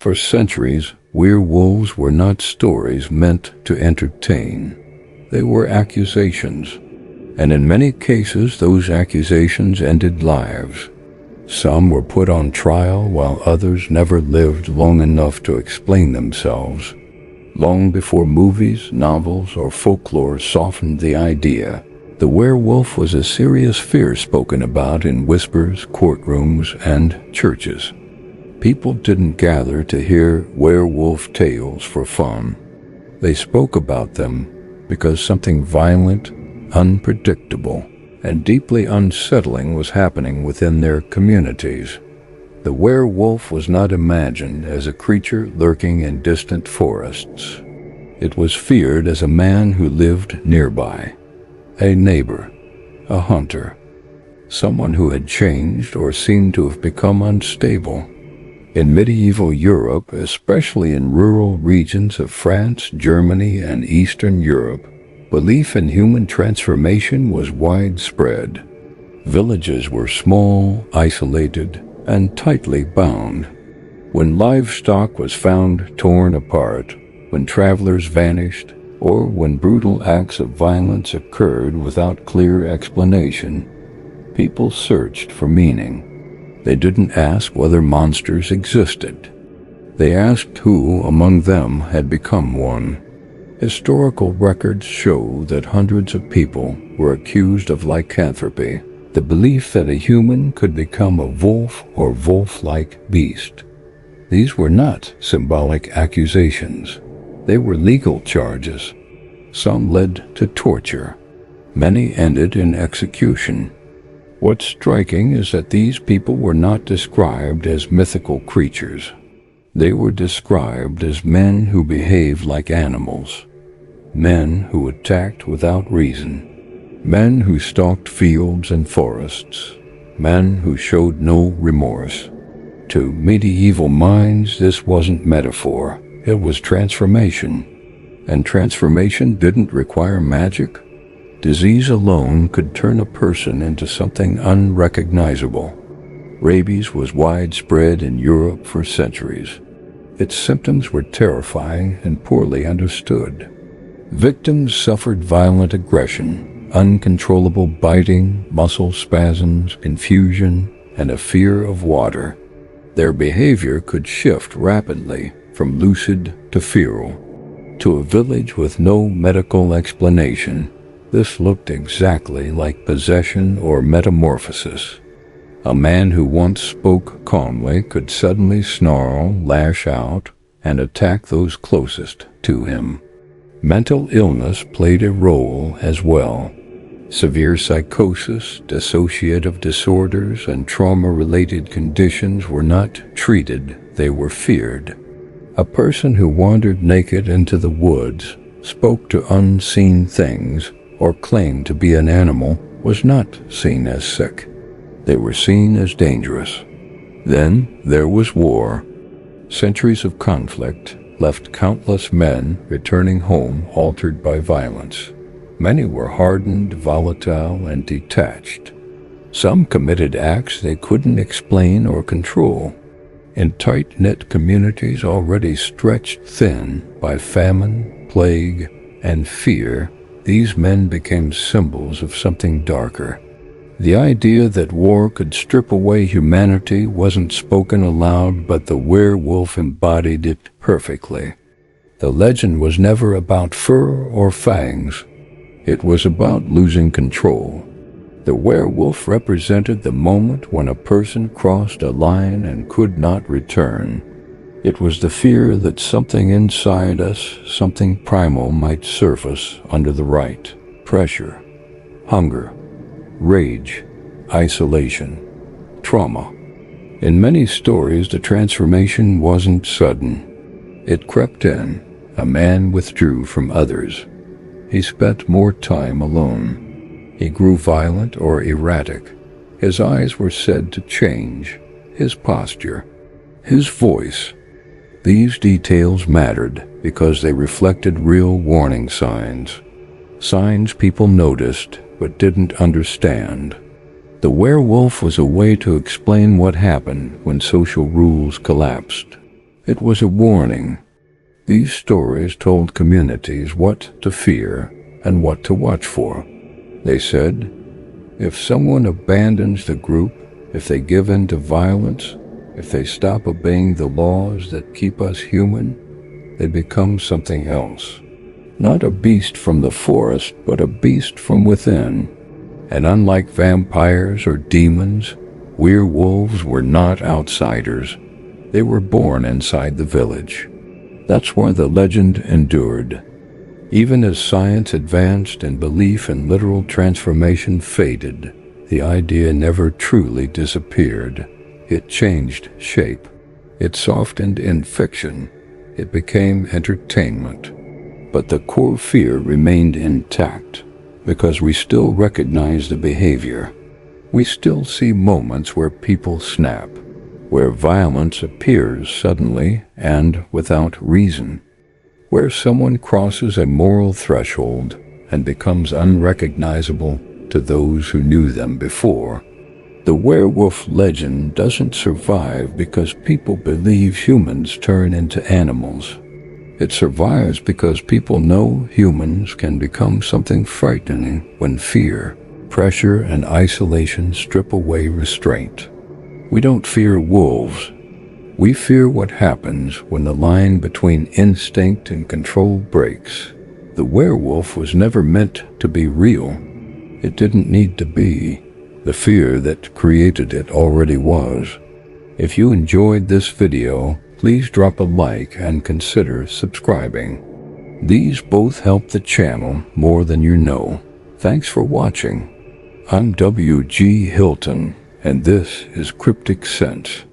For centuries, werewolves were not stories meant to entertain. They were accusations, and in many cases those accusations ended lives. Some were put on trial while others never lived long enough to explain themselves. Long before movies, novels, or folklore softened the idea, the werewolf was a serious fear spoken about in whispers, courtrooms, and churches. People didn't gather to hear werewolf tales for fun. They spoke about them because something violent, unpredictable, and deeply unsettling was happening within their communities. The werewolf was not imagined as a creature lurking in distant forests. It was feared as a man who lived nearby, a neighbor, a hunter, someone who had changed or seemed to have become unstable. In medieval Europe, especially in rural regions of France, Germany, and Eastern Europe, belief in human transformation was widespread. Villages were small, isolated, and tightly bound. When livestock was found torn apart, when travelers vanished, or when brutal acts of violence occurred without clear explanation, people searched for meaning. They didn't ask whether monsters existed. They asked who among them had become one. Historical records show that hundreds of people were accused of lycanthropy, the belief that a human could become a wolf or wolf-like beast. These were not symbolic accusations. They were legal charges. Some led to torture. Many ended in execution. What's striking is that these people were not described as mythical creatures. They were described as men who behaved like animals, men who attacked without reason, men who stalked fields and forests, men who showed no remorse. To medieval minds, this wasn't metaphor, it was transformation. And transformation didn't require magic. Disease alone could turn a person into something unrecognizable. Rabies was widespread in Europe for centuries. Its symptoms were terrifying and poorly understood. Victims suffered violent aggression, uncontrollable biting, muscle spasms, confusion, and a fear of water. Their behavior could shift rapidly from lucid to feral. To a village with no medical explanation, this looked exactly like possession or metamorphosis. A man who once spoke calmly could suddenly snarl, lash out, and attack those closest to him. Mental illness played a role as well. Severe psychosis, dissociative disorders, and trauma-related conditions were not treated, they were feared. A person who wandered naked into the woods, spoke to unseen things, or claimed to be an animal was not seen as sick. They were seen as dangerous. Then there was war. Centuries of conflict left countless men returning home altered by violence. Many were hardened, volatile, and detached. Some committed acts they couldn't explain or control. In tight-knit communities already stretched thin by famine, plague, and fear, these men became symbols of something darker. The idea that war could strip away humanity wasn't spoken aloud, but the werewolf embodied it perfectly. The legend was never about fur or fangs. It was about losing control. The werewolf represented the moment when a person crossed a line and could not return. It was the fear that something inside us, something primal, might surface under the right pressure. Hunger, rage, isolation, trauma. In many stories, the transformation wasn't sudden. It crept in. A man withdrew from others. He spent more time alone. He grew violent or erratic. His eyes were said to change. His posture, his voice. These details mattered because they reflected real warning signs. Signs people noticed but didn't understand. The werewolf was a way to explain what happened when social rules collapsed. It was a warning. These stories told communities what to fear and what to watch for. They said, if someone abandons the group, if they give in to violence, if they stop obeying the laws that keep us human, they become something else. Not a beast from the forest, but a beast from within. And unlike vampires or demons, werewolves were not outsiders. They were born inside the village. That's why the legend endured. Even as science advanced and belief in literal transformation faded, the idea never truly disappeared. It changed shape. It softened in fiction. It became entertainment. But the core fear remained intact, because we still recognize the behavior. We still see moments where people snap, where violence appears suddenly and without reason, where someone crosses a moral threshold and becomes unrecognizable to those who knew them before. The werewolf legend doesn't survive because people believe humans turn into animals. It survives because people know humans can become something frightening when fear, pressure, and isolation strip away restraint. We don't fear wolves. We fear what happens when the line between instinct and control breaks. The werewolf was never meant to be real. It didn't need to be. The fear that created it already was. If you enjoyed this video, please drop a like and consider subscribing. These both help the channel more than you know. Thanks for watching. I'm W.G. Hilton, and this is Cryptic Sense.